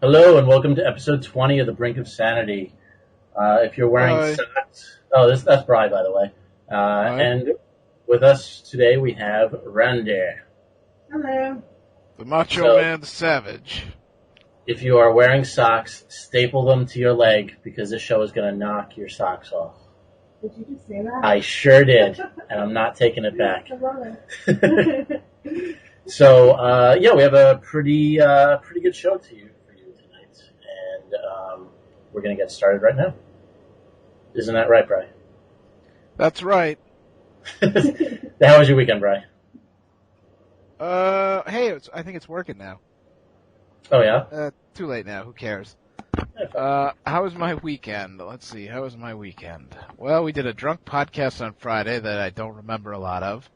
Hello and welcome to episode 20 of the Brink of Sanity. If you're wearing Hi. socks, that's Bri, by the way. Hi. And with us today we have Randy. Hello. The Macho So, Man Savage. if you are wearing socks, staple them to your leg because this show is going to knock your socks off. Did you just say that? I sure did, and I'm not taking it back. I love it. So, we have a pretty good show for you tonight, and we're going to get started right now. Isn't that right, Bri? That's right. How was your weekend, Bri? Hey, I think it's working now. Oh, yeah? Too late now. Who cares? How was my weekend? Let's see. How was my weekend? Well, we did a drunk podcast on Friday that I don't remember a lot of.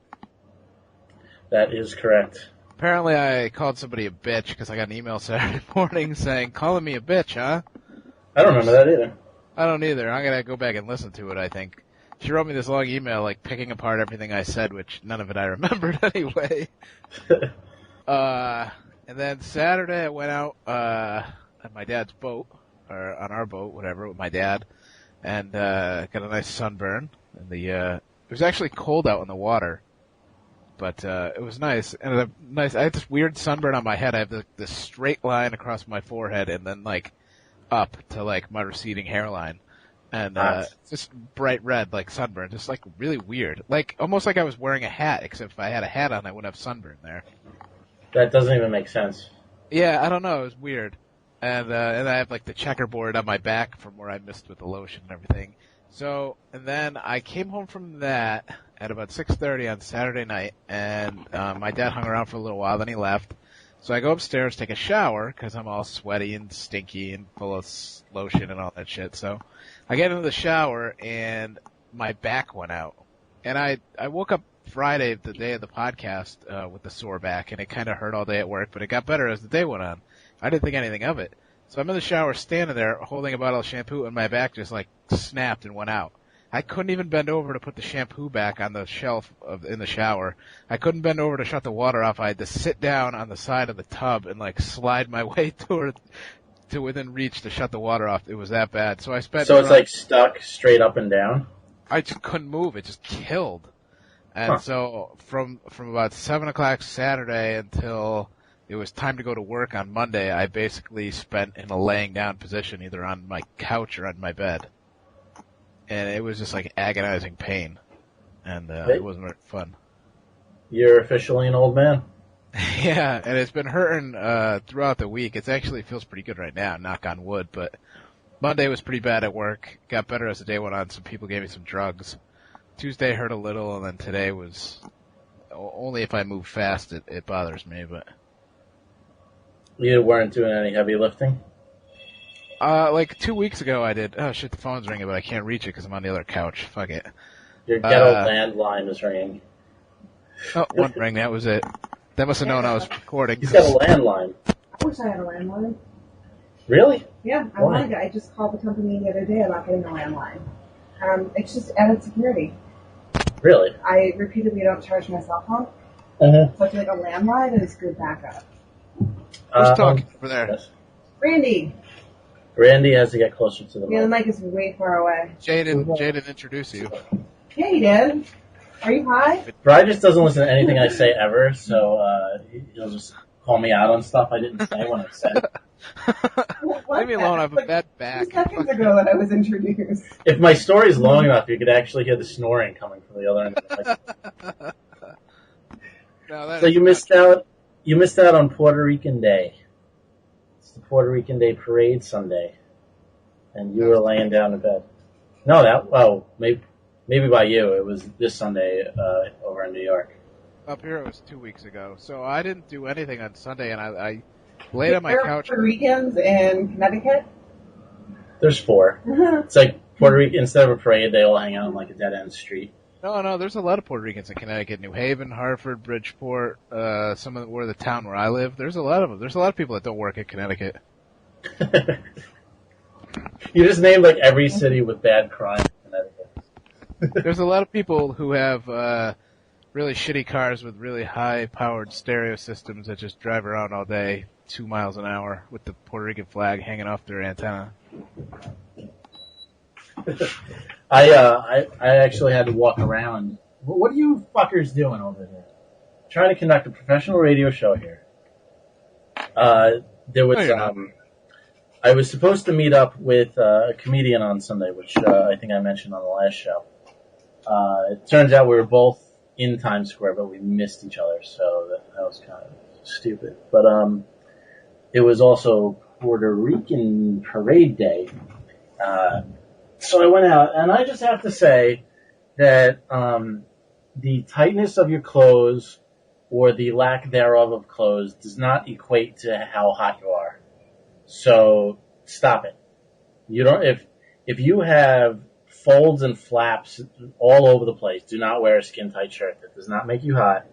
That is correct. Apparently, I called somebody a bitch because I got an email Saturday morning saying, calling me a bitch, huh? I don't remember that either. I don't either. I'm going to go back and listen to it, I think. She wrote me this long email, like, picking apart everything I said, which none of it I remembered anyway. And then Saturday I went out on my dad's boat, or on our boat, whatever, with my dad, and got a nice sunburn. And it was actually cold out in the water, but it was nice. And I had this weird sunburn on my head. I have this straight line across my forehead, and then like up to like my receding hairline. And just bright red, like sunburn, just like really weird. Like almost like I was wearing a hat, except if I had a hat on, I wouldn't have sunburn there. That doesn't even make sense. Yeah, I don't know. It was weird. And I have like the checkerboard on my back from where I missed with the lotion and everything. So, and then I came home from that at about 6:30 on Saturday night, and my dad hung around for a little while, then he left. So I go upstairs, take a shower, because I'm all sweaty and stinky and full of lotion and all that shit. So I get into the shower, and my back went out. And I woke up Friday, the day of the podcast, with the sore back, and it kind of hurt all day at work, but it got better as the day went on. I didn't think anything of it. So I'm in the shower standing there holding a bottle of shampoo, and my back just like snapped and went out. I couldn't even bend over to put the shampoo back on the shelf in the shower. I couldn't bend over to shut the water off. I had to sit down on the side of the tub and like slide my way to within reach to shut the water off. It was that bad. So I spent. So it's like stuck straight up and down? I just couldn't move. It just killed. And so from about 7 o'clock Saturday until it was time to go to work on Monday, I basically spent in a laying down position, either on my couch or on my bed. And it was just like agonizing pain. And it wasn't very fun. You're officially an old man. Yeah, and it's been hurting throughout the week. It actually feels pretty good right now, knock on wood, but Monday was pretty bad at work. Got better as the day went on. Some people gave me some drugs. Tuesday hurt a little, and then today was only if I move fast it bothers me. But You weren't doing any heavy lifting? like 2 weeks ago I did. Oh shit, the phone's ringing, but I can't reach it because I'm on the other couch. Fuck it. Your ghetto landline is ringing. Oh, one ring. That was it. That must have known I was recording. He's got a landline. I wish I had a landline. Really? Yeah, I Why? wanted to. I just called the company the other day about getting a landline. It's just added security. Really? I repeatedly don't charge my cell phone, Uh-huh. so I feel like a landline is good backup. Who's talking over there? Yes. Randy! Randy has to get closer to the Yeah, the mic. mic is way far away. Jaden introduce you. Yeah, you did. Are you high? Bri just doesn't listen to anything I say ever, so he'll just call me out on stuff I didn't say when I said it. Leave me alone. I have a bad 2 back. seconds ago that I was introduced. If my story's long enough, you could actually hear the snoring coming from the other end of the mic. No, that So is you not missed out. You missed out on Puerto Rican Day. It's the Puerto Rican Day Parade Sunday, and you were laying down in bed. No, maybe by you. It was this Sunday over in New York. Up here it was 2 weeks ago. So I didn't do anything on Sunday, and I laid on my There are couch. Puerto Ricans in Connecticut? There's 4. It's like Puerto Rican. Instead of a parade, they all hang out on like a dead end street. No, there's a lot of Puerto Ricans in Connecticut, New Haven, Hartford, Bridgeport, some of the town where I live. There's a lot of them. There's a lot of people that don't work at Connecticut. You just named like every city with bad crime in Connecticut. There's a lot of people who have really shitty cars with really high-powered stereo systems that just drive around all day 2 miles an hour with the Puerto Rican flag hanging off their antenna. I actually had to walk around. What are you fuckers doing over here? Trying to conduct a professional radio show here. There was I was supposed to meet up with a comedian on Sunday, which I think I mentioned on the last show. It turns out we were both in Times Square, but we missed each other, so that was kind of stupid. But it was also Puerto Rican Parade Day. So I went out, and I just have to say that the tightness of your clothes or the lack thereof of clothes does not equate to how hot you are. So stop it. You don't. If you have folds and flaps all over the place, do not wear a skin tight shirt. That does not make you hot.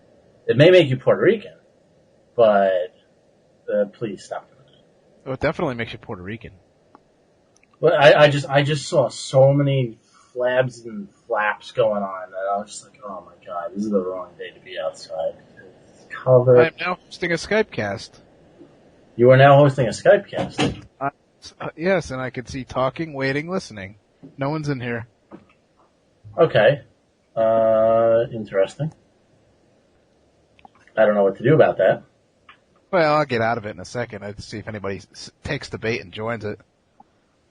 It may make you Puerto Rican, but please stop doing it. Oh, it definitely makes you Puerto Rican. But I just saw so many flabs and flaps going on that I was just like, oh my god, this is the wrong day to be outside. It's covered. I am now hosting a Skype cast. You are now hosting a Skype cast. Yes, and I can see talking, waiting, listening. No one's in here. Okay. Interesting. I don't know what to do about that. Well, I'll get out of it in a second. I'd see if anybody takes the bait and joins it.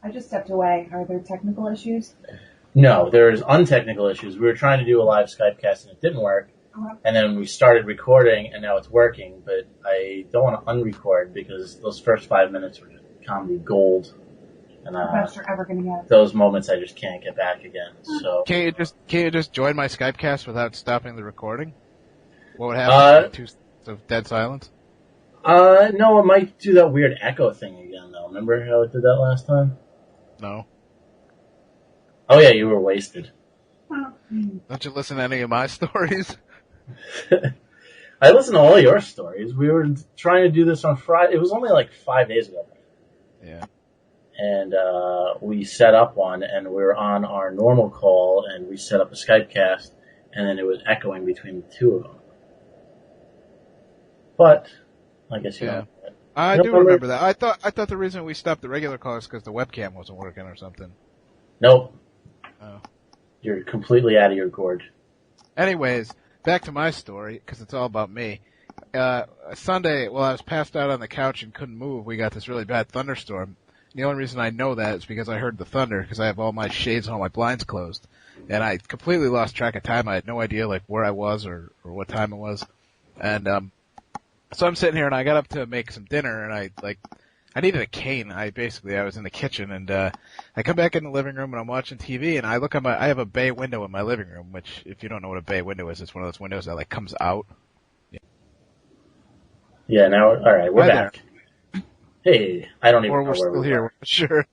I just stepped away. Are there technical issues? No, there's untechnical issues. We were trying to do a live Skype cast and it didn't work. And then we started recording and now it's working, but I don't want to unrecord because those first 5 minutes were just comedy gold. And The best you're ever going to get. those moments I just can't get back again. So Can't you just join my Skype cast without stopping the recording? What would happen? 2 seconds of dead silence? No, it might do that weird echo thing again though. Remember how it did that last time? No. Oh yeah, you were wasted. Don't you listen to any of my stories? I listened to all your stories. We were trying to do this on Friday. It was only like 5 days ago. Yeah. And we set up one, and we were on our normal call, and we set up a Skype cast, and then it was echoing between the two of them. But I guess you know. I do remember that. I thought the reason we stopped the regular call is because the webcam wasn't working or something. Nope. Oh. You're completely out of your gourd. Anyways, back to my story, because it's all about me. Sunday, while I was passed out on the couch and couldn't move, we got this really bad thunderstorm. The only reason I know that is because I heard the thunder, because I have all my shades and all my blinds closed. And I completely lost track of time. I had no idea, like, where I was or what time it was. And, so I'm sitting here and I got up to make some dinner and I needed a cane. I was in the kitchen and, I come back in the living room and I'm watching TV and I look at I have a bay window in my living room, which if you don't know what a bay window is, it's one of those windows that like comes out. Yeah, now, alright, we're back. There. Hey, I don't even know where where we're here. Sure.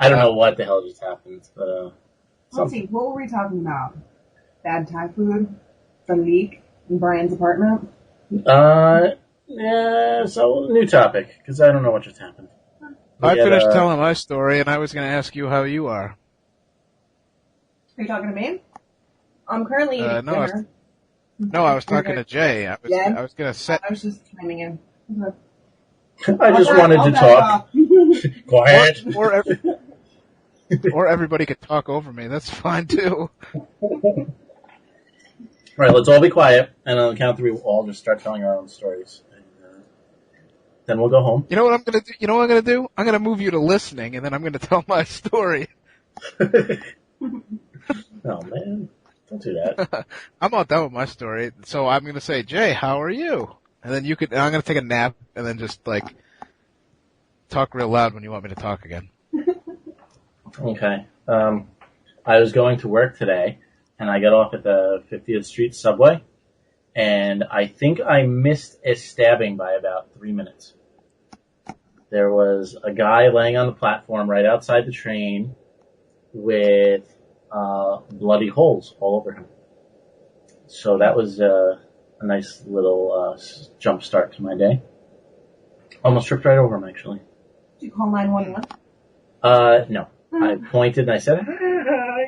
I don't know what the hell just happened, but, Let's see, what were we talking about? Bad Thai food? The leak in Brian's apartment? Yeah, so new topic, because I don't know what just happened. I finished telling my story, and I was going to ask you how you are. Are you talking to me? I'm currently eating dinner. I was talking to Jay. I was going to set... I was just chiming in. I just wanted to talk. Quiet. Or everybody could talk over me. That's fine, too. All right, let's all be quiet, and on the count of three, we'll all just start telling our own stories. And, then we'll go home. You know what I'm gonna do? You know what I'm gonna do? I'm gonna move you to listening, and then I'm gonna tell my story. Oh man, don't do that. I'm all done with my story, so I'm gonna say, Jay, how are you? And then and I'm gonna take a nap, and then just like talk real loud when you want me to talk again. Okay. I was going to work today. And I got off at the 50th Street subway, and I think I missed a stabbing by about 3 minutes. There was a guy laying on the platform right outside the train with bloody holes all over him. So that was a nice little jump start to my day. Almost tripped right over him, actually. Did you call 911? No. I pointed and I said,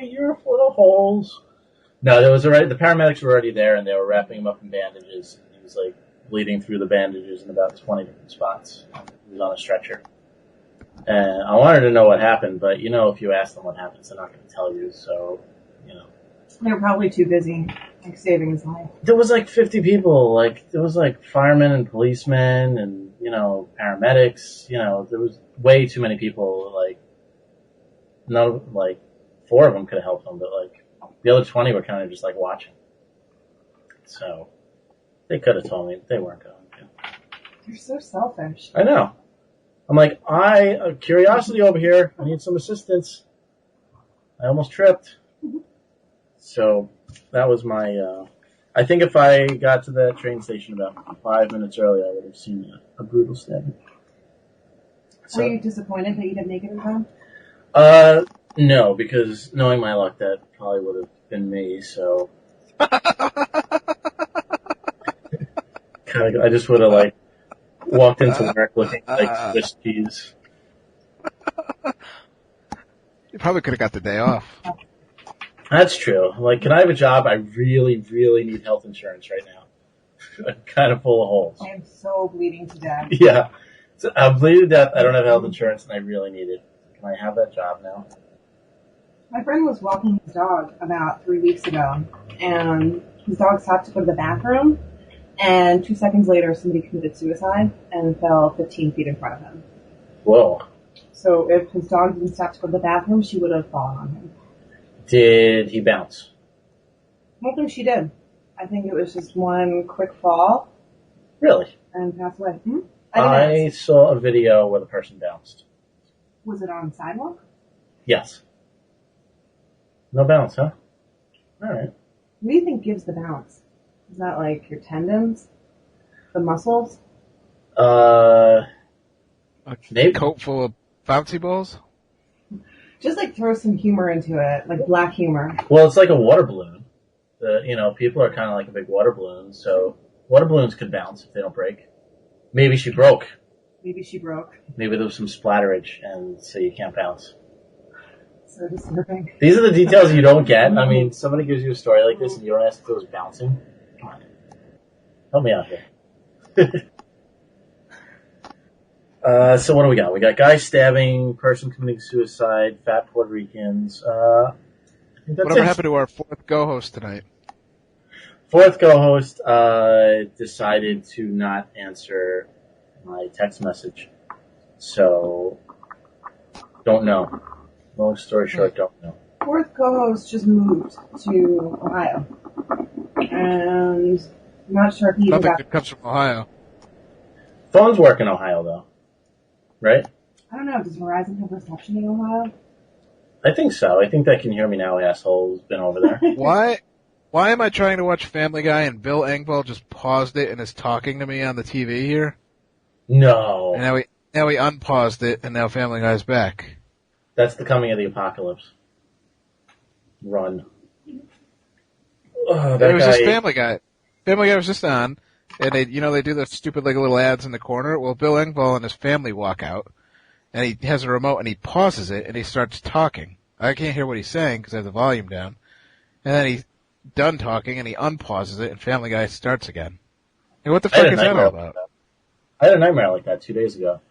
you're full of holes. No, the paramedics were already there and they were wrapping him up in bandages. And he was like bleeding through the bandages in about 20 different spots. He was on a stretcher. And I wanted to know what happened, but if you ask them what happens, they're not going to tell you, so, They were probably too busy, saving his life. There was 50 people, there was firemen and policemen and, paramedics, there was way too many people, none, 4 of them could have helped him, but, the other 20 were kind of just, watching. So, they could have told me, they weren't going to. You're so selfish. I know. I'm like, curiosity over here, I need some assistance. I almost tripped. So, that was my, I think if I got to that train station about 5 minutes earlier, I would have seen a brutal stabbing. So, Were you disappointed that you didn't make it in time? No, because knowing my luck, that probably would have been me, so. I just would have, walked into work looking like Swiss cheese. You probably could have got the day off. That's true. Can I have a job? I really, really need health insurance right now. I'm kind of full of holes. I am so bleeding to death. Yeah. So I'm bleeding to death. I don't have health insurance, and I really need it. Can I have that job now? My friend was walking his dog about 3 weeks ago, and his dog stopped to go to the bathroom, and 2 seconds later, somebody committed suicide and fell 15 feet in front of him. Whoa. So if his dog didn't stop to go to the bathroom, she would have fallen on him. Did he bounce? I don't think she did. I think it was just one quick fall Really? and passed away. I saw a video where the person bounced. Was it on the sidewalk? Yes. No bounce, huh? All right. What do you think gives the bounce? Is that your tendons? The muscles? A Maybe. coat full of bouncy balls? Just throw some humor into it, black humor. Well, it's like a water balloon. People are kind of like a big water balloon, so water balloons could bounce if they don't break. Maybe she broke. Maybe she broke. Maybe there was some splatterage, and so you can't bounce. So disturbing. These are the details you don't get. I mean, somebody gives you a story like this, and you don't ask if it was bouncing. Come on. Help me out here. So what do we got? We got guy stabbing, person committing suicide, fat Puerto Ricans. I think that's Whatever it. happened to our 4th co-host tonight? 4th co-host decided to not answer my text message. So, don't know. Long story short, don't know. 4th co-host just moved to Ohio. And I'm not sure if he even Nothing got... good comes from Ohio. Phones work in Ohio, though. Right? I don't know, does Verizon have reception in Ohio? I think so. I think they can hear me now, asshole who's been over there. Why am I trying to watch Family Guy and Bill Engvall just paused it and is talking to me on the TV here? No. And now he unpaused it and now Family Guy's back. That's the coming of the apocalypse. Run. Oh, It was just Family Guy. Family Guy was just on, and they do the stupid little ads in the corner. Well, Bill Engvall and his family walk out, and he has a remote and he pauses it and he starts talking. I can't hear what he's saying because I have the volume down. And then he's done talking and he unpauses it and Family Guy starts again. And what the fuck is that all about? I had a nightmare like that 2 days ago.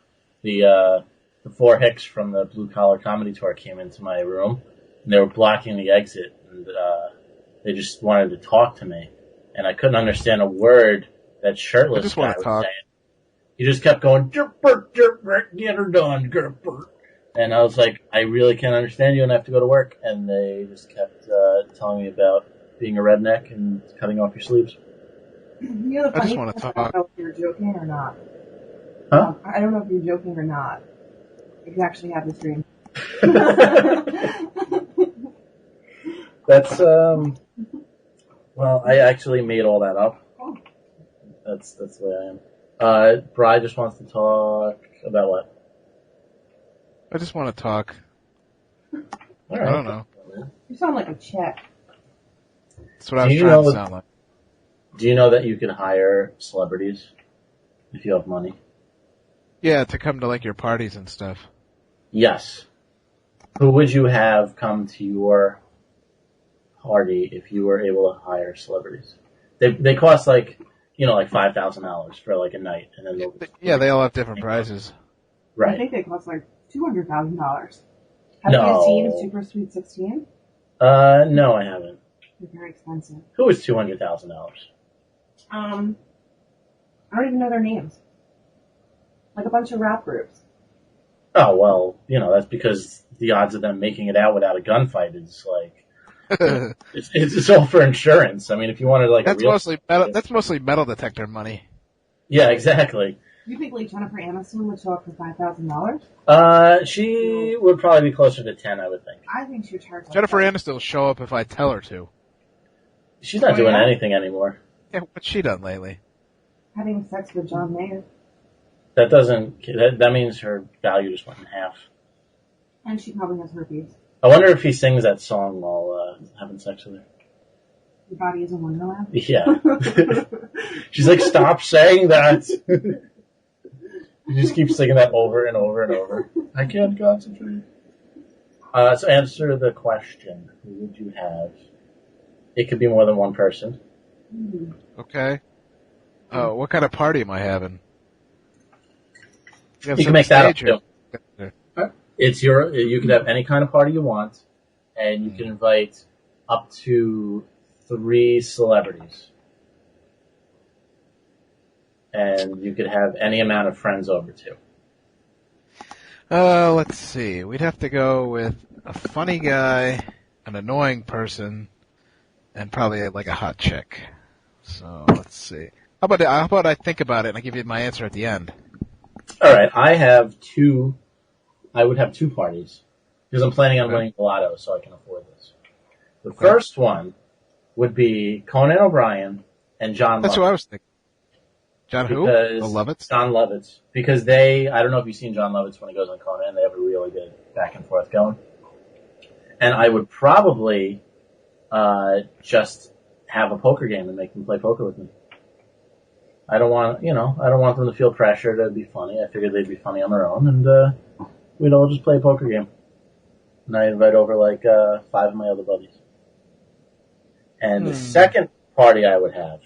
The 4 hicks from the Blue Collar Comedy Tour came into my room, and they were blocking the exit, and they just wanted to talk to me, and I couldn't understand a word that shirtless guy was saying. He just kept going, "Jerpert, jerpert, get her done, jerpert." And I was like, I really can't understand you, and I have to go to work. And they just kept telling me about being a redneck and cutting off your sleeves. The I just funny want to thing, talk. I don't know if you're joking or not. Huh? I don't know if you're joking or not. If you actually have this dream. That's, well, I actually made all that up. Oh. That's the way I am. Bri just wants to talk about what? I just want to talk. All right. I don't know. You sound like a chick. That's what I was trying to sound like. Do you know that you can hire celebrities if you have money? Yeah, to come to your parties and stuff. Yes. Who would you have come to your party if you were able to hire celebrities? They cost like $5,000 for like a night, and then Yeah, they all have different prices. I right? think they cost like $200,000. Have you guys seen Super Sweet 16? No, I haven't. They're very expensive. Who is $200,000? I don't even know their names. Like a bunch of rap groups. Oh well, that's because the odds of them making it out without a gunfight is like it's all for insurance. I mean, if you wanted like that's mostly metal detector money. Yeah, exactly. You think like Jennifer Aniston would show up for $5,000? She would probably be closer to 10, I would think. I think she would charge. Jennifer Aniston will show up if I tell her to. She's not doing anything anymore. Yeah, what's she done lately? Having sex with John Mayer. That means her value just went in half. And she probably has herpes. I wonder if he sings that song while having sex with her. Your body is a wonderland? Yeah. She's like, stop saying that. You just keep singing that over and over and over. I can't concentrate. So answer the question. Who would you have? It could be more than one person. Okay. What kind of party am I having? You can make that up too. You could have any kind of party you want, and you can invite up to 3 celebrities. And you could have any amount of friends over too. Let's see. We'd have to go with a funny guy, an annoying person, and probably like a hot chick. So let's see. How about I think about it and I give you my answer at the end? All right, I would have 2 parties because I'm planning on winning the lotto, so I can afford this. The first one would be Conan O'Brien and John Lovitz. That's who I was thinking. John who? The Lovitz? John Lovitz. Because I don't know if you've seen John Lovitz when he goes on Conan, they have a really good back and forth going. And I would probably just have a poker game and make them play poker with me. I don't want them to feel pressure to be funny. I figured they'd be funny on their own, and we'd all just play a poker game. And I invite over like 5 of my other buddies. And the second party I would have,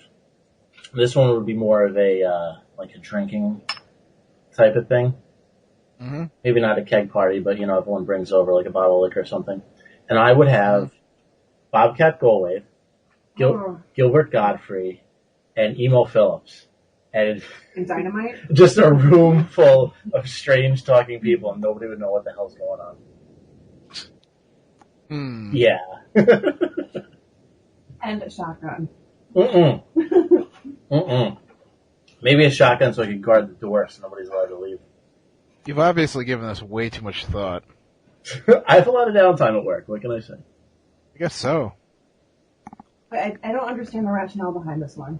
this one would be more of a like a drinking type of thing. Mm-hmm. Maybe not a keg party, but everyone brings over like a bottle of liquor or something. And I would have Bobcat Goldthwait, Gilbert Godfrey, and Emo Phillips. And Dynamite? Just a room full of strange talking people, and nobody would know what the hell's going on. Yeah. And a shotgun. Maybe a shotgun so I can guard the door so nobody's allowed to leave. You've obviously given this way too much thought. I have a lot of downtime at work. What can I say? I guess so. I don't understand the rationale behind this one.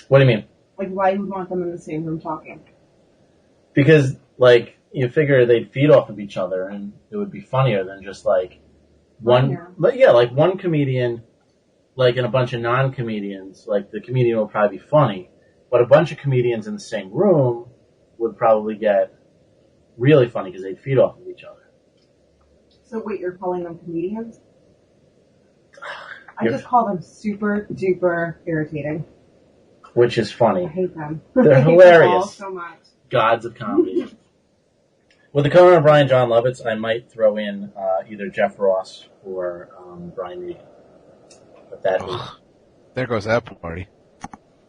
What do you mean? Like, why you would want them in the same room talking? Because, like, you figure they'd feed off of each other, and it would be funnier than just, like, one comedian, like, and a bunch of non-comedians. Like, the comedian will probably be funny, but a bunch of comedians in the same room would probably get really funny because they'd feed off of each other. So, wait, you're calling them comedians? I just call them super duper irritating. Which is funny. I hate them. They're I hate hilarious. them all so much. Gods of comedy. With the Conan O'Brien, John Lovitz, I might throw in either Jeff Ross or Brian Regan. But there goes that party.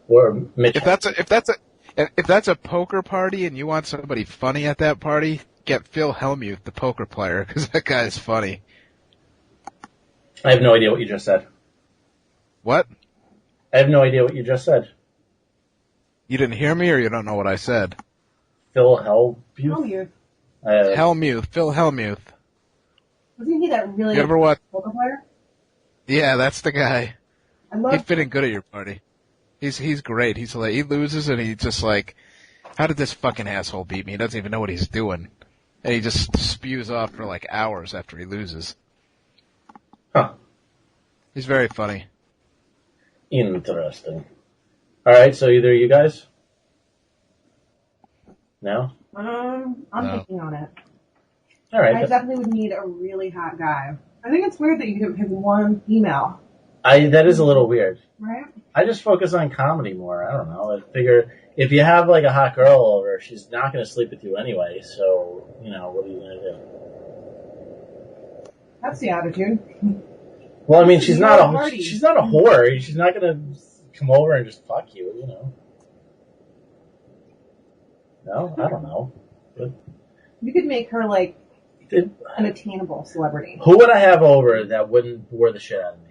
Or Mitch. If that's a poker party and you want somebody funny at that party, get Phil Hellmuth, the poker player, because that guy's funny. I have no idea what you just said. What? I have no idea what you just said. You didn't hear me, or you don't know what I said? Phil Hellmuth? Hellmuth. Phil Hellmuth. Wasn't he that really poker player? Yeah, that's the guy. He'd fit in good at your party. He's great. He's like, he loses and he's just like, how did this fucking asshole beat me? He doesn't even know what he's doing. And he just spews off for like hours after he loses. Huh. He's very funny. Interesting. Alright, so either you guys? No? I'm thinking on it. Alright. I definitely would need a really hot guy. I think it's weird that you can pick one female That is a little weird. Right? I just focus on comedy more. I don't know. I figure if you have like a hot girl over, she's not going to sleep with you anyway. So what are you going to do? That's the attitude. Well, I mean, she's not a whore. She's not going to come over and just fuck you. No, I don't know. You could make her like an attainable celebrity. Who would I have over that wouldn't bore the shit out of me?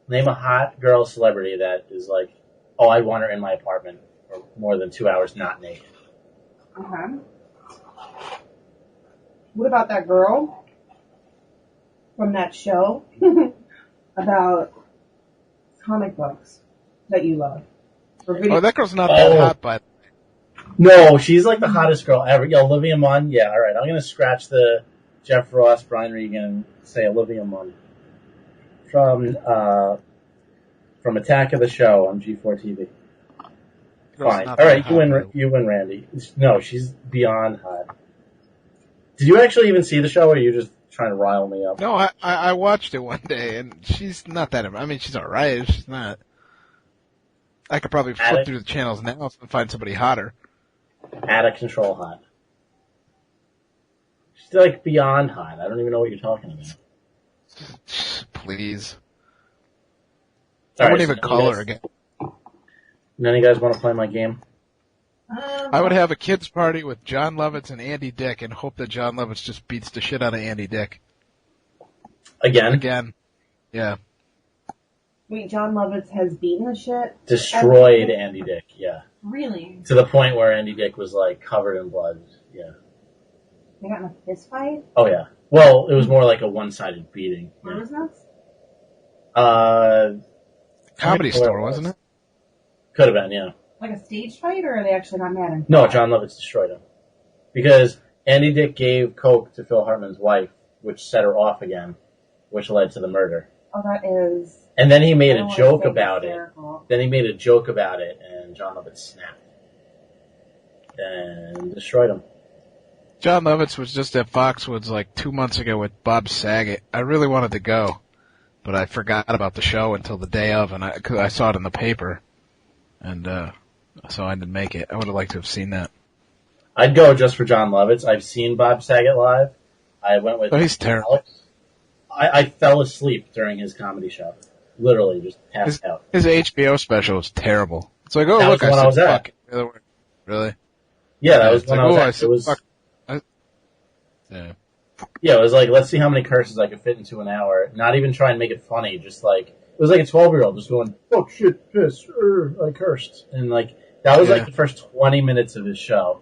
Name a hot girl celebrity that is like, oh, I want her in my apartment for more than 2 hours not naked. Okay. What about that girl from that show about comic books that you love? Oh, that girl's not that hot, but... No, she's like the hottest girl ever. Yeah, Olivia Munn. Yeah, all right. I'm going to scratch the Jeff Ross, Brian Regan, and say Olivia Munn. From Attack of the Show on G4 TV. Fine. All right, you win, Randy. No, she's beyond hot. Did you actually even see the show, or are you just trying to rile me up? No, I watched it one day, and she's not that... I mean, she's all right. She's not... I could probably flip through the channels now and find somebody hotter. Out of control hot. She's like beyond hot. I don't even know what you're talking about. Please. I wouldn't even call her again. None of you guys want to play my game? I would have a kids party with John Lovitz and Andy Dick and hope that John Lovitz just beats the shit out of Andy Dick. Again. Yeah. Wait, John Lovitz has beaten the shit? Destroyed Andy Dick, yeah. Really? To the point where Andy Dick was like covered in blood, yeah. They got in a fist fight? Oh yeah. Well, it was more like a one-sided beating. Where was this? Comedy Store, wasn't it? Could have been, yeah. Like a stage fight, or they actually got mad and No, John Lovitz destroyed him. Because Andy Dick gave coke to Phil Hartman's wife, which set her off again, which led to the murder. Oh, that is... And then he made a joke about it. And John Lovitz snapped. And destroyed him. John Lovitz was just at Foxwoods like 2 months ago with Bob Saget. I really wanted to go, but I forgot about the show until the day of, and I saw it in the paper, and so I didn't make it. I would have liked to have seen that. I'd go just for John Lovitz. I've seen Bob Saget live. I went with... Oh, he's terrible. Alex. I fell asleep during his comedy show. Literally, just passed out. His HBO special was terrible. It's like, oh, that look, I was fuck. Really? Yeah, that was when I was at. It was... fuck. Yeah, it was like, let's see how many curses I could fit into an hour. Not even try and make it funny, just like, it was like a 12-year-old just going, oh shit, piss, I cursed. And like, that was like the first 20 minutes of his show.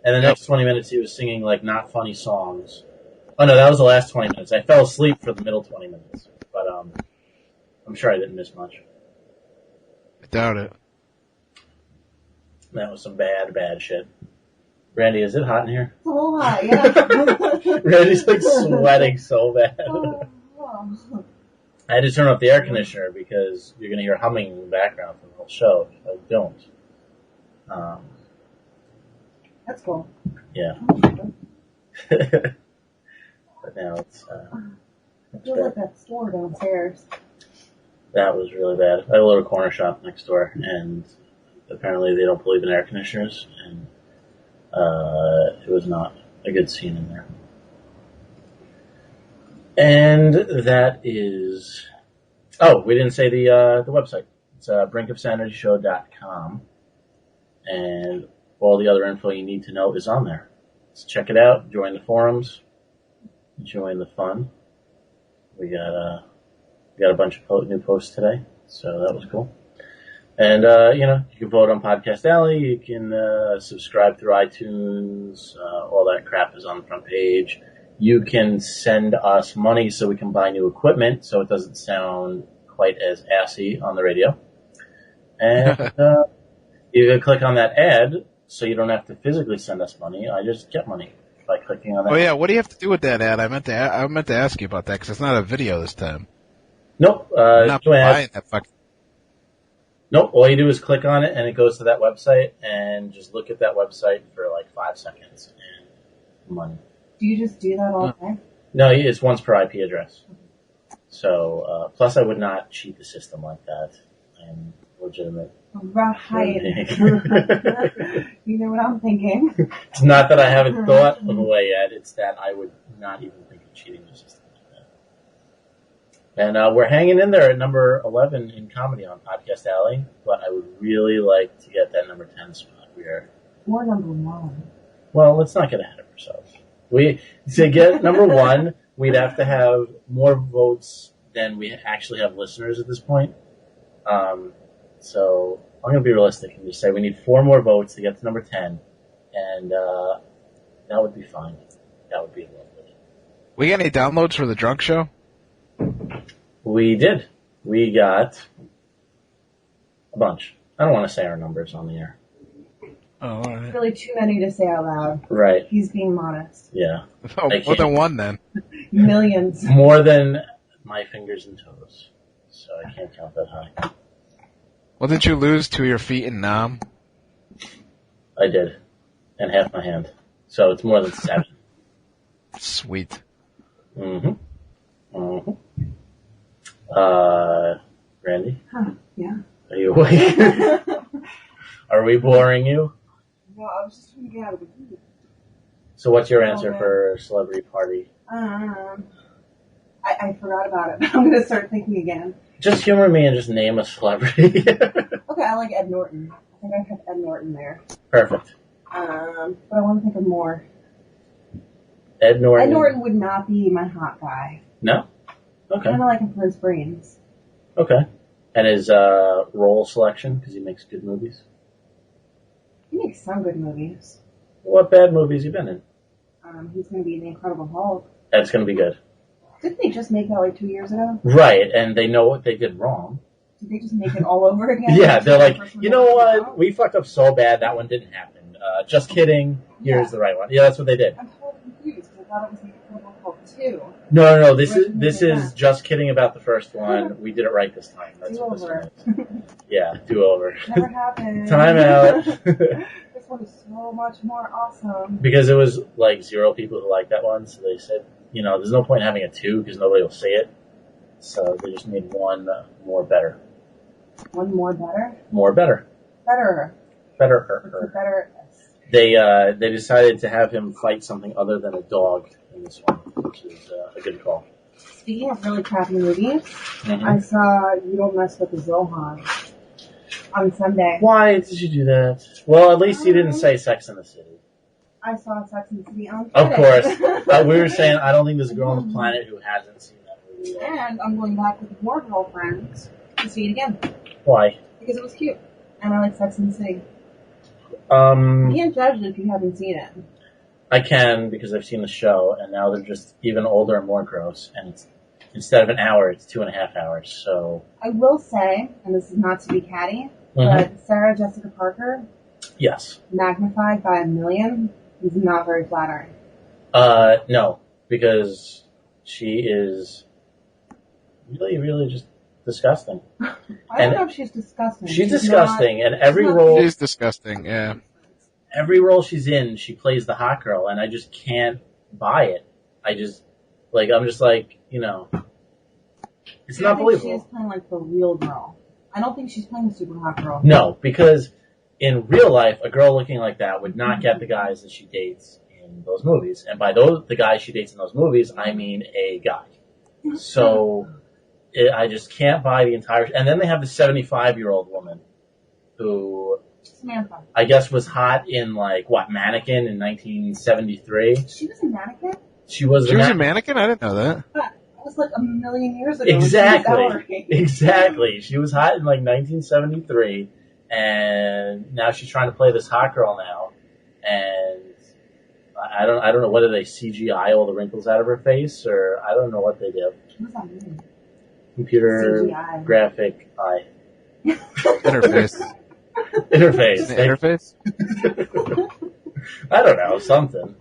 And the next 20 minutes he was singing like not funny songs. Oh no, that was the last 20 minutes. I fell asleep for the middle 20 minutes. But I'm sure I didn't miss much. I doubt it. That was some bad shit. Randy, is it hot in here? It's a little hot, yeah. Randy's like sweating so bad. I had to turn off the air conditioner because you're going to hear humming in the background from the whole show. I don't. That's cool. Yeah. But now it's... I feel like that store downstairs. That was really bad. I have a little corner shop next door, and apparently they don't believe in air conditioners, and it was not a good scene in there. And that is... Oh, we didn't say the website. It's brinkofsanityshow.com, and all the other info you need to know is on there. So check it out, join the forums, join the fun. We got a bunch of new posts today, so that was cool. And, you can vote on Podcast Alley, you can subscribe through iTunes, all that crap is on the front page. You can send us money so we can buy new equipment so it doesn't sound quite as assy on the radio. And you can click on that ad so you don't have to physically send us money. I just get money by clicking on that. Oh yeah, what do you have to do with that ad? I meant to ask you about that because it's not a video this time. Nope. Not buying that fucking... Nope. All you do is click on it and it goes to that website and just look at that website for like 5 seconds and money. Do you just do that all day? No, it's once per IP address. So, plus I would not cheat the system like that. I'm legitimate. Right. You know what I'm thinking. It's not that I haven't thought of a way yet. It's that I would not even think of cheating the system like that. And we're hanging in there at number 11 in comedy on Podcast Alley, but I would really like to get that number 10 spot. Or number 1. Well, let's not get ahead of ourselves. To get number 1, we'd have to have more votes than we actually have listeners at this point. So I'm going to be realistic and just say we need 4 more votes to get to number 10, and that would be fine. That would be lovely. We got any downloads for the drunk show? We did. We got a bunch. I don't want to say our numbers on the air. Oh, all right. Really too many to say out loud. Right. He's being modest. Yeah. Oh, more than 1 then. Millions. More than my fingers and toes. So I can't count that high. Well, didn't you lose 2 of your feet in Nam? I did. And half my hand. So it's more than 7. Sweet. Mm-hmm. Mm-hmm. Randy? Huh, yeah. Are you awake? Are we boring you? No, I was just trying to get out of the mood. So what's your answer for celebrity party? I forgot about it, but I'm going to start thinking again. Just humor me and just name a celebrity. Okay, I like Ed Norton. I think I have Ed Norton there. Perfect. But I want to think of more. Ed Norton. Ed Norton would not be my hot guy. No? Okay. I kind of like him for his brains. Okay. And his role selection, because he makes good movies? He makes some good movies. What bad movies you been in? He's going to be in The Incredible Hulk. That's going to be good. Didn't they just make that like 2 years ago? Right, and they know what they did wrong. Did they just make it all over again? Yeah, they're like, you know what? We fucked up so bad that one didn't happen. Just kidding. Here's the right one. Yeah, that's what they did. I'm totally confused. I thought it was The Incredible Hulk 2. No. This is just kidding about the first one. We did it right this time. That's what this one is. Yeah, do over. Never happened. Time out. This one is so much more awesome. Because it was like 0 people who liked that one, so they said, there's no point in having a 2 because nobody will see it. So they just made one more better. One more better? More better. Better. Better. Better. They decided to have him fight something other than a dog in this one, which is a good call. Speaking of really crappy movies, I saw You Don't Mess with the Zohan on Sunday. Why did you do that? Well, at least you didn't say Sex and the City. I saw Sex and the City on Of Friday. course. We were saying I don't think there's a girl on the planet who hasn't seen that movie yet. And I'm going back with more girlfriends to see it again. Why? Because it was cute. And I like Sex and the City. You Um, can't judge it if you haven't seen it. I can because I've seen the show, and now they're just even older and more gross. And it's, instead of an hour, it's 2.5 hours. So I will say, and this is not to be catty, but Sarah Jessica Parker, yes, magnified by 1,000,000, is not very flattering. no, because she is really, really just disgusting. I don't know if she's disgusting. She's disgusting, and every role She's disgusting, yeah. every role she's in, she plays the hot girl, and I just can't buy it. I'm just like, it's not believable. She's playing like the real girl. I don't think she's playing the super hot girl. No, because in real life, a girl looking like that would not get the guys that she dates in those movies. And by the guys she dates in those movies, I mean a guy. So I just can't buy the entire... And then they have the 75-year-old woman who... Samantha. I guess was hot in, Mannequin in 1973. She was a mannequin? She was a mannequin? I didn't know that. That was like 1,000,000 years ago. Exactly. She was hot in 1973, and now she's trying to play this hot girl now, and I don't know whether they CGI all the wrinkles out of her face, or I don't know what they do. What does that mean? Computer CGI. graphic eye. Interface. Interface. I don't know, something.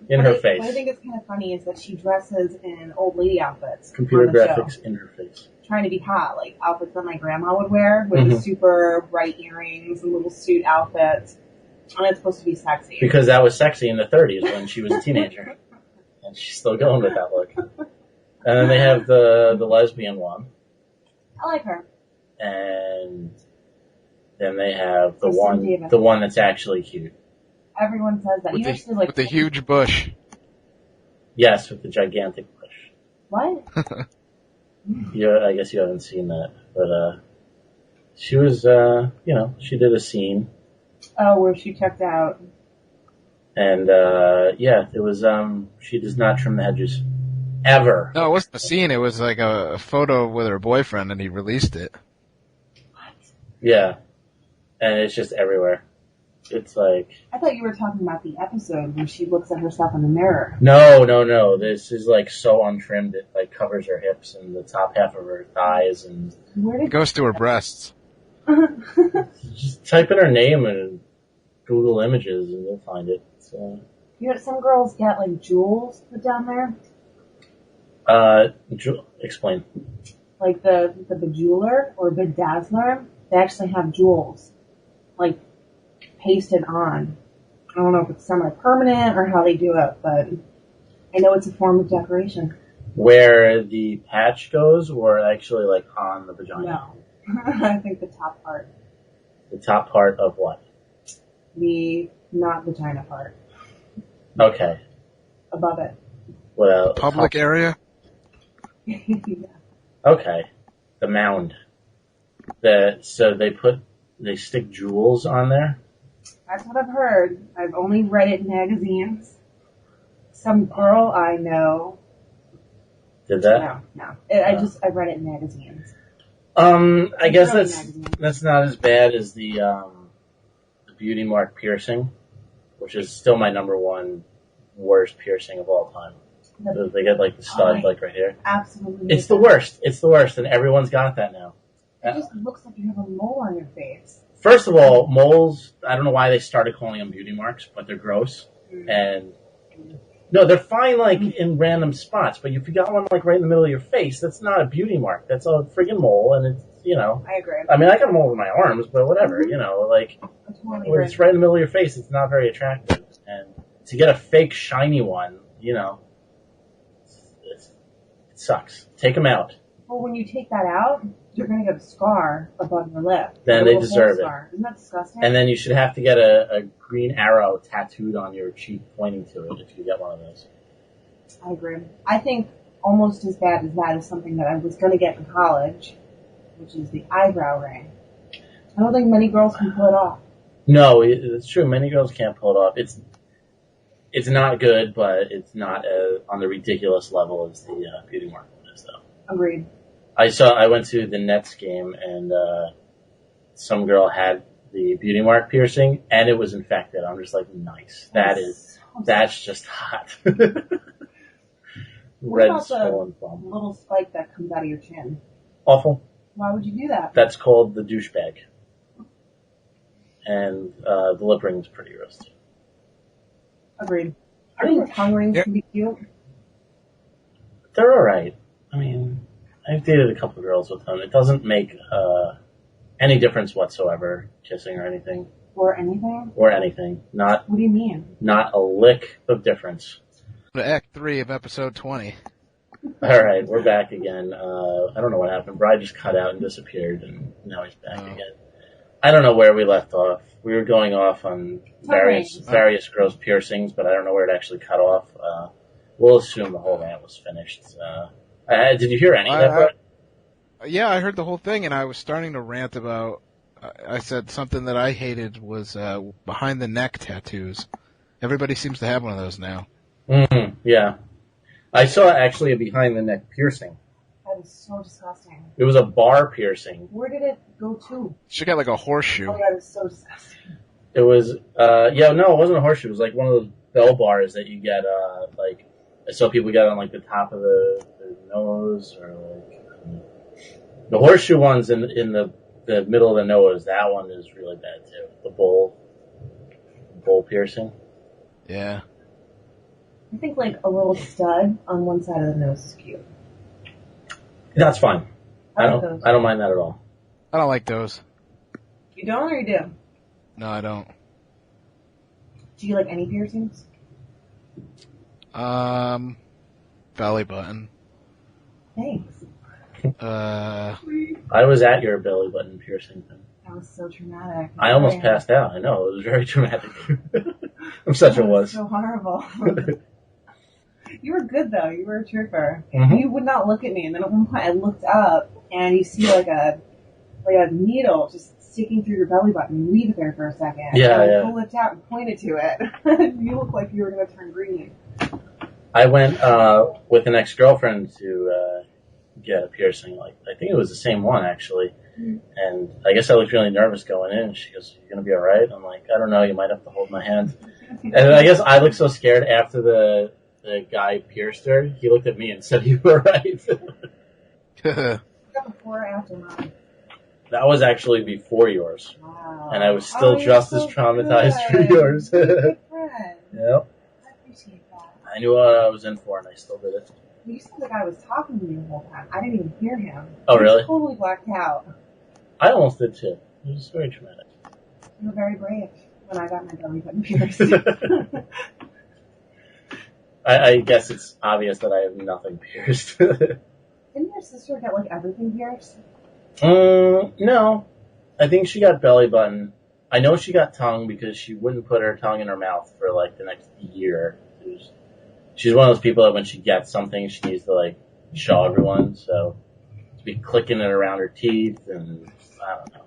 In her face. What I think is kind of funny is that she dresses in old lady outfits. Computer on the graphics show, in her face. trying to be hot, like outfits that my grandma would wear with the super bright earrings and little suit outfits. And it's supposed to be sexy. Because that was sexy in the 30s when she was a teenager. And she's still going with that look. And then they have the lesbian one, I like her. and then they have Kristen Davis. the one that's actually cute. Everyone says that. With the huge bush. Yes, with the gigantic bush. What? I guess you haven't seen that, but she was, she did a scene, Oh, where she checked out. and it was she does not trim the hedges ever. No, it wasn't a scene. It was like a photo with her boyfriend, and he released it. Yeah, and it's just everywhere. It's like I thought you were talking about the episode where she looks at herself in the mirror. no. This is like so untrimmed. It like covers her hips and the top half of her thighs, and Where It did goes to her breasts. just type in her name and Google Images, and you'll find it. So, some girls get like jewels put down there, explain. like the bejeweler or bedazzler. They actually have jewels, like pasted on. I don't know if it's semi-permanent or how they do it, but I know it's a form of decoration. Where the patch goes, or actually like on the vagina? No, I think the top part, The top part of what? the not vagina part, Okay. above it. Well, Public area? Yeah. okay. The mound. So they stick jewels on there. That's what I've heard. I've only read it in magazines. Some girl I know. Did that? No. I've read it in magazines. I guess Really that's magazine. that's not as bad as the beauty mark piercing, which is still my number one worst piercing of all time. They get like the stud like right here. Absolutely. It's the worst. It's the worst, and everyone's got that now. It just looks like you have a mole on your face. First of all, moles, I don't know why they started calling them beauty marks, but they're gross. And no, they're fine like in random spots, but if you got one like right in the middle of your face, that's not a beauty mark. That's a friggin' mole, and it's, I agree. I mean, I got a mole in my arms, but whatever, like, I totally when agree. it's right in the middle of your face, it's not very attractive. And to get a fake shiny one, it sucks. Take them out. Well, when you take that out, you're going to get a scar above your lip. Then A they little deserve hole it. scar. Isn't that disgusting? And then you should have to get a green arrow tattooed on your cheek pointing to it if you get one of those. I agree. I think almost as bad as that is something that I was going to get in college, which is the eyebrow ring. I don't think many girls can pull it off. No, it's true. Many girls can't pull it off. It's not good, but it's not on the ridiculous level as the beauty mark one is, though. Agreed. I went to the Nets game, and some girl had the beauty mark piercing, and it was infected. I'm just like, nice. That's just hot. What Red about swollen the thumb. little spike that comes out of your chin? Awful. Why would you do that? That's called the douchebag. And the lip ring's pretty gross too. Agreed. I think tongue rings can be cute. They're alright. I mean, I've dated a couple of girls with them. It doesn't make any difference whatsoever, kissing or anything. Or anything? Or anything. What do you mean? Not a lick of difference. To Act 3 of episode 20. Alright, we're back again. I don't know what happened. Bride just cut out and disappeared, and now he's back again. I don't know where we left off. We were going off on various gross piercings, but I don't know where it actually cut off. We'll assume the whole rant was finished. Did you hear any of that? Yeah, I heard the whole thing, and I was starting to rant about. I said something that I hated was behind the neck tattoos. Everybody seems to have one of those now. Yeah. I saw actually a behind the neck piercing. That is so disgusting. It was a bar piercing. Where did it go to? She got like a horseshoe. Oh, that is so disgusting. It was, no, it wasn't a horseshoe. It was like one of those bell bars that you get, I saw people get on like the top of the nose, or like, the horseshoe ones in the middle of the nose. That one is really bad too. The bowl piercing. Yeah. I think like a little stud on one side of the nose is cute. That's fine. I like those. don't mind that at all. I don't like those. You don't, or you do? No, I don't. Do you like any piercings? Belly button. Thanks. I was at your belly button piercing thing. That was so traumatic. I almost passed out. I know, it was very traumatic. I'm such a wuss. So horrible. You were good though. You were a trooper. Mm-hmm. You would not look at me, and then at one point I looked up, and you see like a needle just sticking through your belly button. You leave it there for a second. Yeah, and yeah. I pulled it out and pointed to it. You looked like you were going to turn green. I went with an ex-girlfriend to get a piercing. Like, I think it was the same one actually. Mm-hmm. And I guess I looked really nervous going in. She goes, "You gonna be all right?" I'm like, "I don't know. You might have to hold my hand." And I guess I looked so scared after the guy pierced her. He looked at me and said, "You were right." Before or after mine? That was actually before yours. Wow. And I was still just as traumatized for yours. Good friend. Yep. I appreciate that. I knew what I was in for, and I still did it. You said the guy was talking to you the whole time. I didn't even hear him. Oh, really? I totally blacked out. I almost did too. It was very traumatic. You were very brave when I got my belly button pierced. I guess it's obvious that I have nothing pierced. Didn't your sister get like everything pierced? No. I think she got belly button. I know she got tongue because she wouldn't put her tongue in her mouth for like the next year. She's one of those people that when she gets something, she needs to like show everyone. So to be clicking it around her teeth, and I don't know.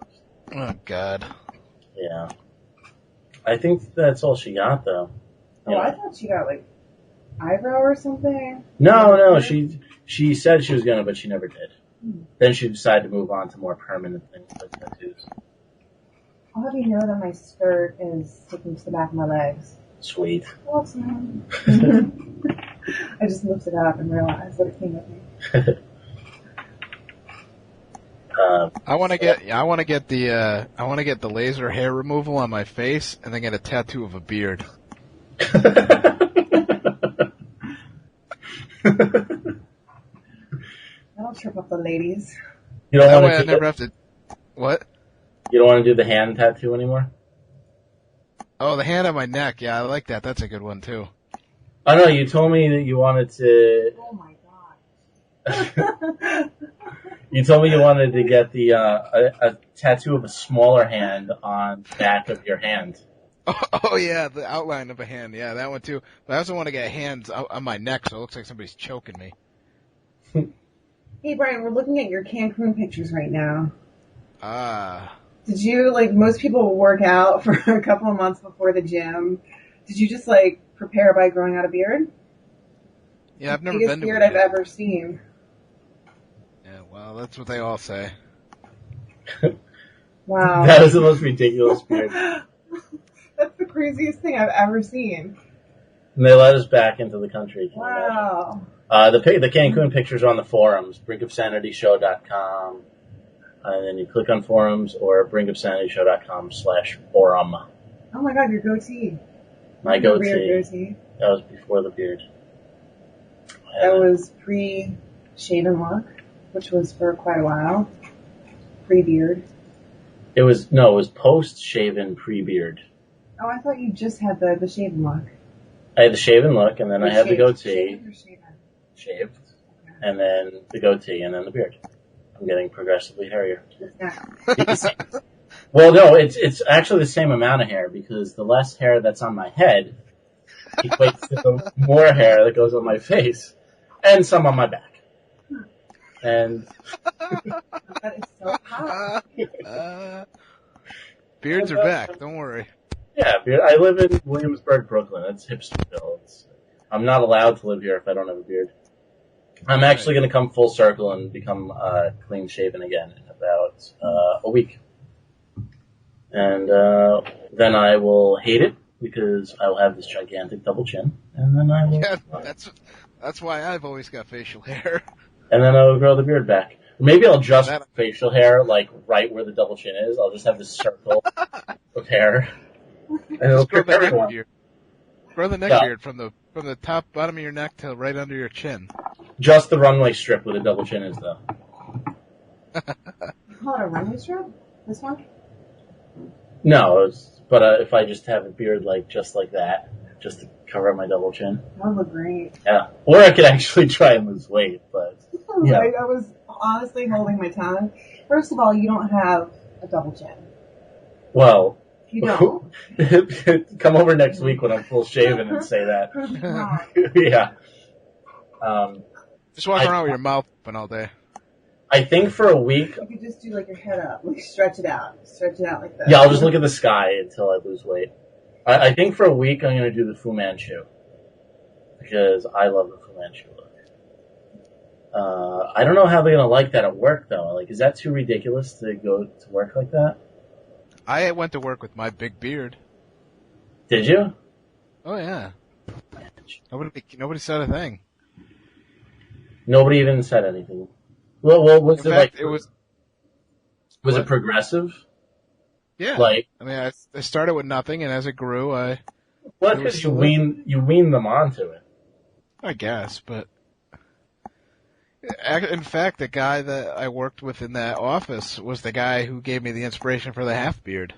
Oh God. Yeah. I think that's all she got though. Oh, I thought she got like eyebrow or something. No. She said she was gonna, but she never did. Then she decided to move on to more permanent things like tattoos. I'll have you know that my skirt is sticking to the back of my legs. Sweet. Well, it's not. I just lifted it up and realized that it came with me. I want to get the laser hair removal on my face and then get a tattoo of a beard. That'll trip up the ladies. You don't That want way to I never have to. What? You don't want to do the hand tattoo anymore? Oh, the hand on my neck. Yeah, I like that. That's a good one too. I know, you told me that you wanted to... Oh my god. You told me you wanted to get the a tattoo of a smaller hand on the back of your hand. Oh yeah, the outline of a hand. Yeah, that one too. But I also want to get hands on my neck so it looks like somebody's choking me. Hey Brian, we're looking at your Cancun pictures right now. Ah. Did you, like most people, work out for a couple of months before the gym? Did you just, like, prepare by growing out a beard? Yeah, I've never been been to beard it I've yet. ever seen. Yeah, well, that's what they all say. Wow. That is the most ridiculous beard. That's the craziest thing I've ever seen. And they let us back into the country. Wow. The Cancun pictures are on the forums, brinkofsanityshow.com. And then you click on forums or brinkofsanityshow.com/forum. Oh my god, your goatee. My Your goatee. weird goatee. That was before the beard. That was pre-shaven look, which was for quite a while. Pre-beard. It was post-shaven, pre-beard. Oh, I thought you just had the shaven look. I had the shaven look, and then I had the goatee. Shaved or shaven? Shaved. And then the goatee, and then the beard. I'm getting progressively hairier. Well, no, it's actually the same amount of hair, because the less hair that's on my head equates to the more hair that goes on my face, and some on my back. And That is so hot. Beards are back. Don't worry. yeah, beard. I live in Williamsburg, Brooklyn. It's hipsterville. I'm not allowed to live here if I don't have a beard. I'm actually going to come full circle and become clean shaven again in about a week. And then I will hate it because I will have this gigantic double chin. And then I will... Yeah, that's why I've always got facial hair. And then I will grow the beard back. Or maybe I'll just have facial hair, like, right where the double chin is. I'll just have this circle of hair. And it'll Grow trip the neck everyone. beard. Grow the neck beard from the top bottom of your neck to right under your chin. Just the runway strip where the double chin is, though. You call it a runway strip? This one? No, but if I just have a beard just like that, just to cover up my double chin. That would look great. Yeah. Or I could actually try and lose weight, but Yeah. I was honestly holding my tongue. First of all, you don't have a double chin. Well, You don't. come over next week when I'm full shaven and say that. Prove me wrong. Yeah. Just walk around with your mouth open all day. I think for a week. You could just do like your head up, like stretch it out like that. Yeah, I'll just look at the sky until I lose weight. I think for a week I'm going to do the fu-manchu because I love the fu-manchu look. I don't know how they're going to like that at work though. Like, is that too ridiculous to go to work like that? I went to work with my big beard. Did you? Oh yeah. Nobody said a thing. Nobody even said anything. Well, was In it fact, like? it was. Was What? it progressive? Yeah. Like, I mean, I started with nothing, and as it grew, well, It because was you wean them onto it. I guess, but in fact, the guy that I worked with in that office was the guy who gave me the inspiration for the half beard.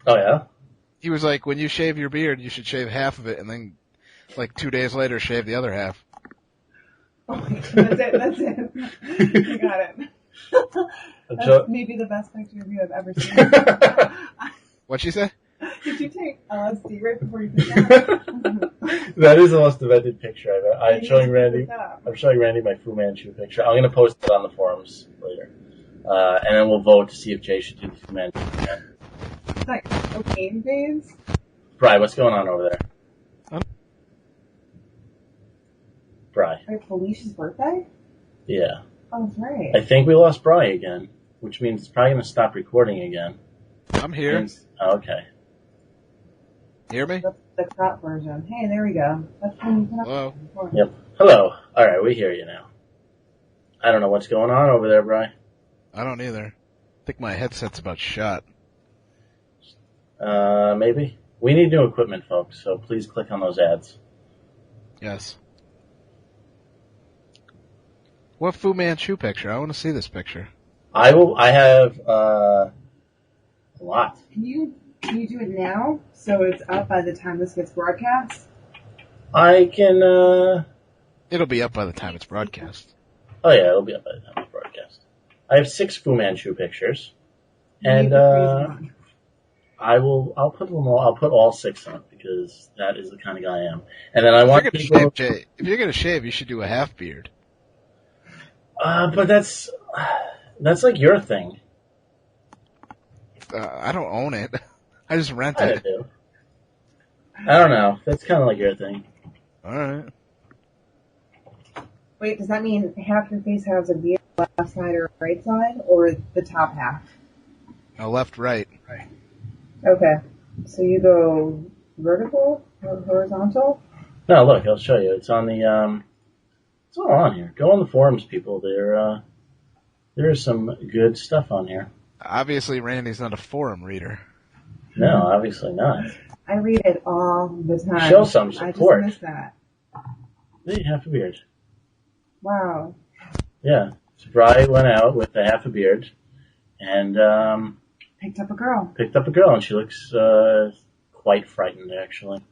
Oh yeah. He was like, when you shave your beard, you should shave half of it, and then, like 2 days later, shave the other half. Oh my God, that's it. You got it. That's maybe the best picture of you I've ever seen. What'd she say? Did you take LSD right before you put that? That is the most demented picture I've ever. I'm You showing need to Randy. put that up. I'm showing Randy my Fu Manchu picture. I'm gonna post it on the forums later, and then we'll vote to see if Jay should do the Fu Manchu again. It's like cocaine days. Bri, what's going on over there? Bri. Like Felicia's birthday? Yeah. Oh, that's right. I think we lost Bri again, which means it's probably gonna stop recording again. I'm here. Oh, okay. Hear me? That's the crop version. Hey, there we go. That's when you put up. Hello. Yep. Hello. All right, we hear you now. I don't know what's going on over there, Bri. I don't either. I think my headset's about shot. Maybe. We need new equipment, folks, so please click on those ads. Yes. What Fu Manchu picture? I want to see this picture. I have, a lot. Can you do it now so it's up by the time this gets broadcast? I can, It'll be up by the time it's broadcast. oh yeah, it'll be up by the time it's broadcast. I have 6 Fu Manchu pictures. And, I'll put them all, I'll put all 6 up because that is the kind of guy I am. And then I want If you're gonna shave, you should do a half beard. But that's like your thing. I don't own it. I just rent I it. do. I don't know. That's kind of like your thing. Alright. Wait, does that mean half your face has a beard, left side or right side, or the top half? Left, right. Okay. So you go vertical or horizontal? No, look, I'll show you. It's on the, it's all on here. Go on the forums, people. There is some good stuff on here. Obviously, Randy's not a forum reader. No, obviously not. I read it all the time. Show some support. I just missed that. Hey, half a beard. Wow. Yeah. So Bri went out with a half a beard and Picked up a girl. picked up a girl, and she looks quite frightened, actually.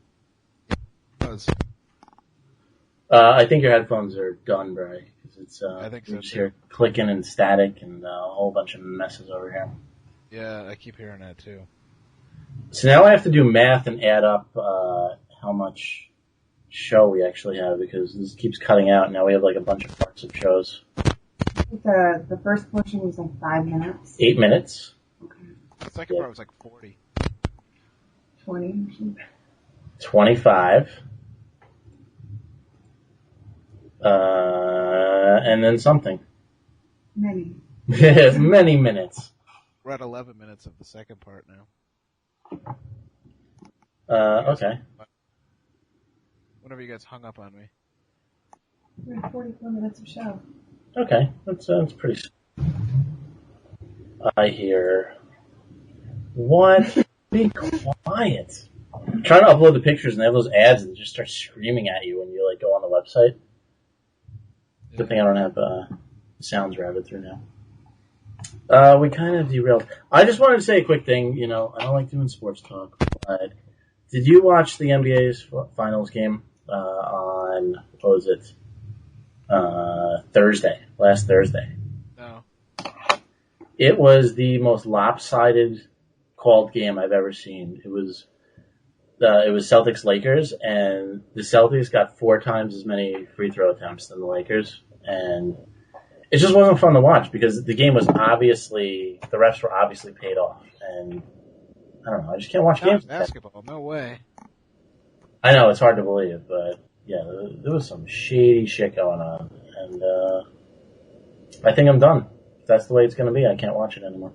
I think your headphones are done, Bri, because it's I think so, you're just too. here clicking and static and a whole bunch of messes over here. Yeah, I keep hearing that too. So now I have to do math and add up how much show we actually have because this keeps cutting out. Now we have like a bunch of parts of shows. The first portion was like 5 minutes. 8 minutes. Okay. The second part was like 40. 20. 25. And then something. Many. Many minutes. We're at 11 minutes of the second part now. Okay. Whenever you guys hung up on me. We have 44 minutes of show. Okay. That's pretty. I hear. What? Be quiet. I'm trying to upload the pictures and they have those ads and they just start screaming at you when you like go on the website. Good thing I don't have sounds routed through now. We kind of derailed. I just wanted to say a quick thing. You know, I don't like doing sports talk, but did you watch the NBA's finals game on, what was it? last Thursday. No. It was the most lopsided called game I've ever seen. It was Celtics Lakers, and the Celtics got 4 times as many free throw attempts than the Lakers, and it just wasn't fun to watch because the game was the refs were obviously paid off, and I don't know, I just can't watch games. Basketball, no way. I know, it's hard to believe, but yeah, there was some shady shit going on, and I think I'm done. If that's the way it's going to be, I can't watch it anymore.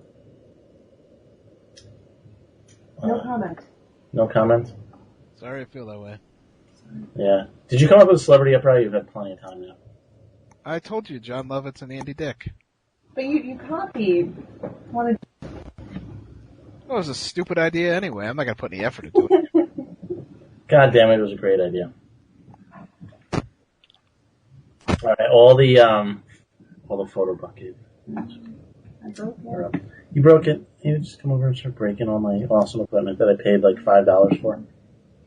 No comment. No comment? Sorry I feel that way. Yeah. Did you come up with a celebrity upright? You've had plenty of time now. I told you, John Lovitz and Andy Dick. But you copied one of... Well, it was a stupid idea anyway. I'm not going to put any effort into it. God damn it, it was a great idea. Alright, all the photo bucket. I broke it. You broke it. You just come over and start breaking all my awesome equipment that I paid like $5 for.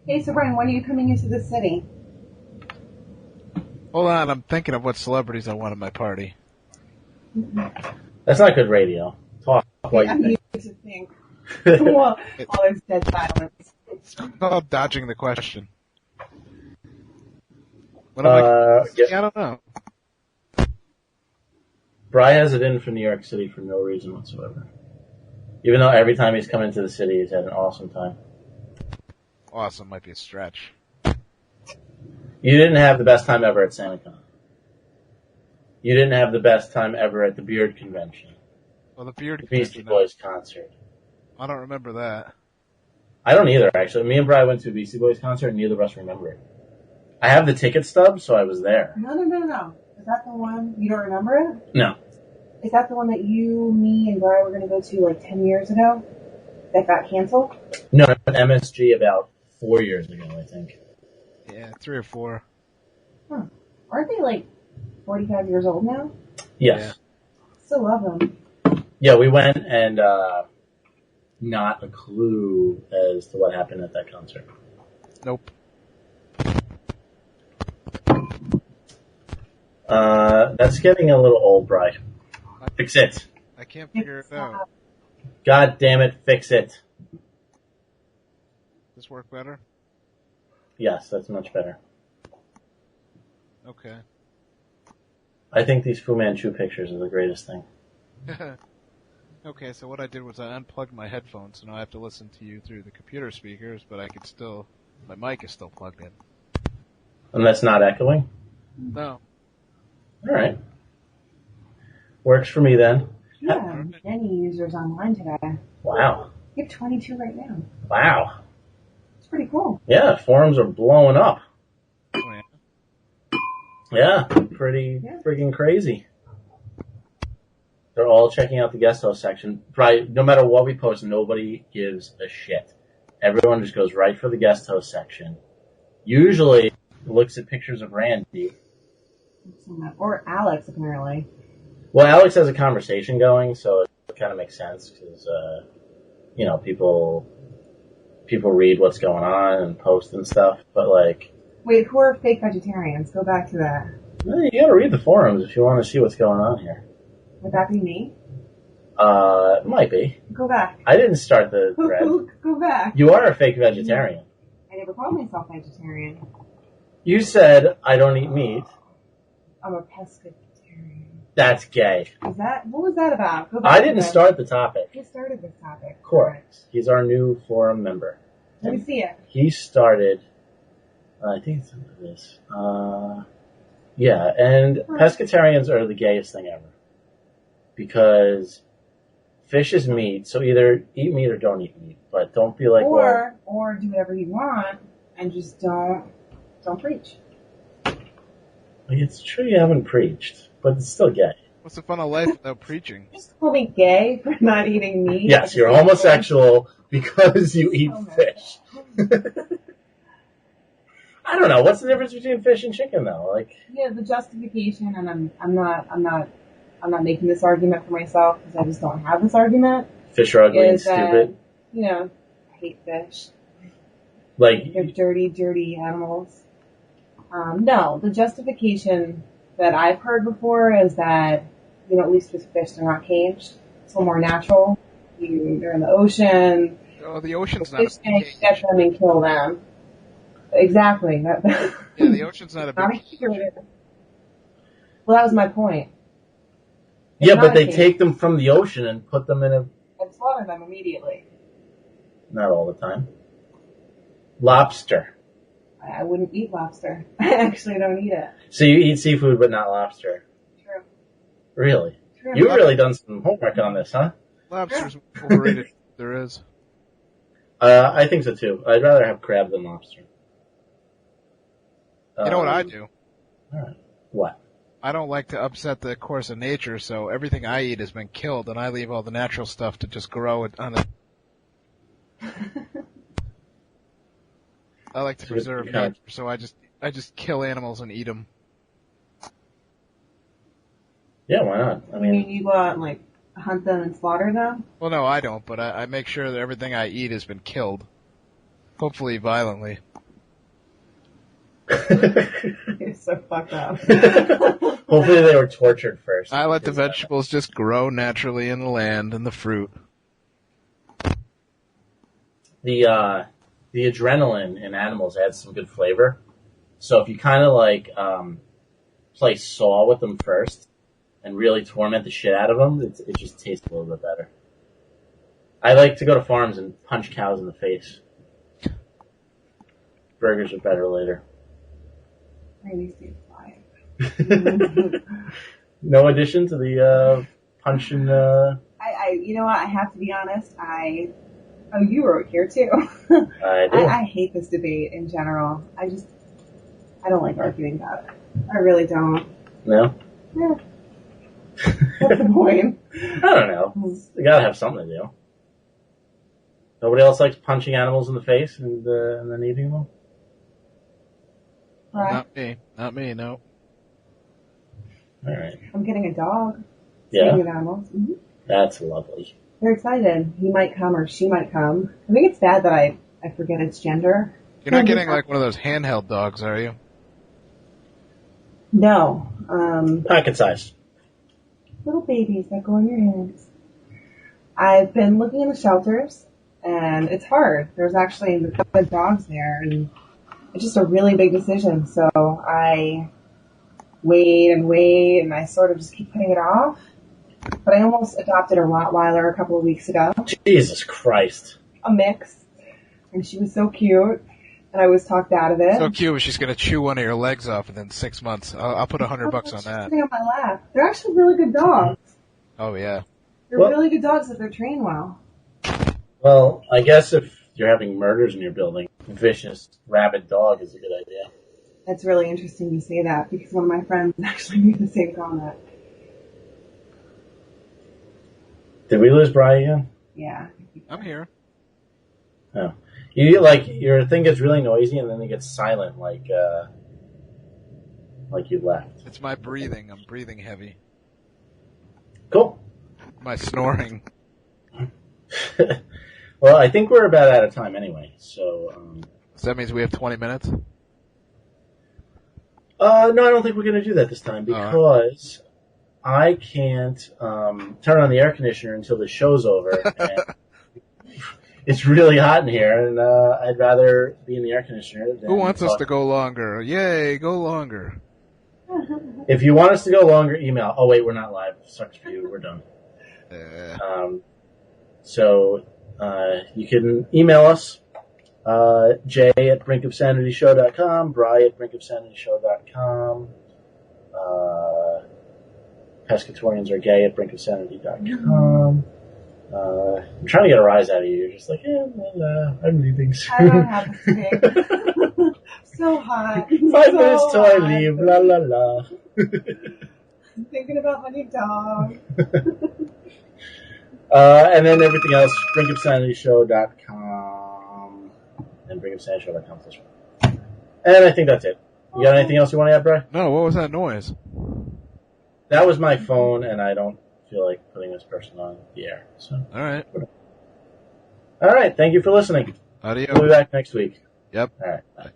Hey, so Brian, when are you coming into the city? Hold on, I'm thinking of what celebrities I want at my party. That's not good radio. Talk while I you need think. to think. While there's dead silence. It's called dodging the question. What am I? Yeah. I don't know. Bri has it in for New York City for no reason whatsoever. Even though every time he's come into the city, he's had an awesome time. Awesome might be a stretch. You didn't have the best time ever at SanityCon. You didn't have the best time ever at the Beard Convention. Well, the Beard The Beastie Convention, Boys concert. I don't remember that. I don't either, actually. Me and Bri went to a Beastie Boys concert, and neither of us remember it. I have the ticket stub, so I was there. No. Is that the one? You don't remember it? No. Is that the one that you, me, and Brian were going to go to like 10 years ago? That got canceled? No, MSG about 4 years ago, I think. Yeah, 3 or 4. Huh. Aren't they like 45 years old now? Yes. Still love them. Yeah, we went and not a clue as to what happened at that concert. Nope. That's getting a little old, Bri. Fix it. I can't figure it out. God damn it, fix it. This work better? Yes, that's much better. Okay. I think these Fu-Manchu pictures are the greatest thing. Okay, so what I did was I unplugged my headphones, so now I have to listen to you through the computer speakers, but I could still, my mic is still plugged in. And that's not echoing? No. Alright. Works for me then. Yeah, many users online today. Wow. You have 22 right now. Wow. It's pretty cool. Yeah, forums are blowing up. Oh, yeah. Yeah, pretty freaking crazy. They're all checking out the guest host section. Right, no matter what we post, nobody gives a shit. Everyone just goes right for the guest host section. Usually looks at pictures of Randy. Or Alex, apparently. Well, Alex has a conversation going, so it kind of makes sense because, people read what's going on and post and stuff. But like, Wait, who are fake vegetarians? Go back to that. you got to read the forums if you want to see what's going on here. Would that be me? It might be. Go back. I didn't start the thread. Go back. You are a fake vegetarian. I never called myself vegetarian. You said I don't eat meat. I'm a pescatarian. That's gay. Is that? What was that about? Go back I to didn't that. start the topic. Who started this topic? Correct. He's our new forum member. Let me see it. He started, I think it's under this. Yeah, and pescatarians are the gayest thing ever. Because fish is meat, so either eat meat or don't eat meat. But don't be like, or do whatever you want and just don't preach. It's true you haven't preached, but it's still gay. What's the fun of life without preaching? Just call me gay for not eating meat. Yes, you're homosexual because you eat fish. I don't know. What's the difference between fish and chicken, though? Like, yeah, the justification, and I'm not making this argument for myself because I just don't have this argument. fish are ugly and Is that, stupid. I hate fish. Like, They're dirty, dirty animals. No, the justification that I've heard before is that, at least with fish, they're not caged. It's a little more natural. They're in the ocean. Oh, the ocean's The not fish a tank, cage. get them and kill them. Exactly. Yeah, the ocean's not a Not a big cage. Well, that was my point. It's Yeah, not but a they cage. take them from the ocean and put them in a... And slaughter them immediately. Not all the time. Lobster. I wouldn't eat lobster. I actually don't eat it. So you eat seafood, but not lobster. True. Really? True. You've really done some homework on this, huh? lobster's overrated. There is. I think so too. I'd rather have crab than lobster. You know what I do? Alright. What? I don't like to upset the course of nature, so everything I eat has been killed, and I leave all the natural stuff to just grow on it. I like to preserve nature, so I just kill animals and eat them. Yeah, why not? I You mean, mean you go out and like hunt them and slaughter them? Well, no, I don't, but I make sure that everything I eat has been killed. Hopefully violently. You're so fucked up. hopefully they were tortured first. I let the vegetables just grow naturally in the land and the fruit. The adrenaline in animals adds some good flavor. So if you kind of like play Saw with them first and really torment the shit out of them, it just tastes a little bit better. I like to go to farms and punch cows in the face. Burgers are better later. Really stay quiet. No addition to the punch and... You know what? I have to be honest. Oh, you wrote here too. I do. I hate this debate in general. I don't like arguing about it. I really don't. No? Yeah. What's the point? I don't know. You gotta have something to do. Nobody else likes punching animals in the face and then eating them? Right. Not me, no. Alright. I'm getting a dog. Yeah? Speaking of animals. Mm-hmm. That's lovely. They're excited. He might come or she might come. I think it's bad that I forget its gender. You're not getting like one of those handheld dogs, are you? No. Pocket size. Little babies that go in your hands. I've been looking in the shelters, and it's hard. There's actually good dogs there, and it's just a really big decision. So I wait, and I sort of just keep putting it off. But I almost adopted a Rottweiler a couple of weeks ago. Jesus Christ. A mix. And she was so cute. And I was talked out of it. So cute, she's gonna chew one of your legs off within 6 months. I'll put $100 on She's that. sitting on my lap. They're actually really good dogs. Oh yeah. They're Well- really good dogs if they're trained well. Well, I guess if you're having murders in your building, a vicious, rabid dog is a good idea. That's really interesting you say that because one of my friends actually made the same comment. Did we lose Bri again? Yeah. I'm here. Oh. You like your thing gets really noisy and then it gets silent like you left. It's my breathing. I'm breathing heavy. Cool. My snoring. Well, I think we're about out of time anyway, so So that means we have 20 minutes? no, I don't think we're gonna do that this time because I can't turn on the air conditioner until the show's over. And it's really hot in here, and I'd rather be in the air conditioner. Than Who wants us talk. to go longer? Yay, go longer. If you want us to go longer, email. Oh wait, we're not live. Sucks for you. We're done. So you can email us, Jay at brinkofsanityshow.com, Bri at brinkofsanityshow.com, Pescatorians are gay at brinkofsanity.com. I'm trying to get a rise out of you. You're just like, I'm leaving soon. I don't have this today. So hot. 5 So minutes till I hot. leave. La la la. I'm thinking about my new dog. And then everything else, brinkofsanityshow.com and brinkofsanityshow.com. And I think that's it. You got anything else you want to add, Bri? No, what was that noise? That was my phone, and I don't feel like putting this person on the air. So, Alright. all right. Thank you for listening. Adios. We'll be back next week. Yep. All right. Bye.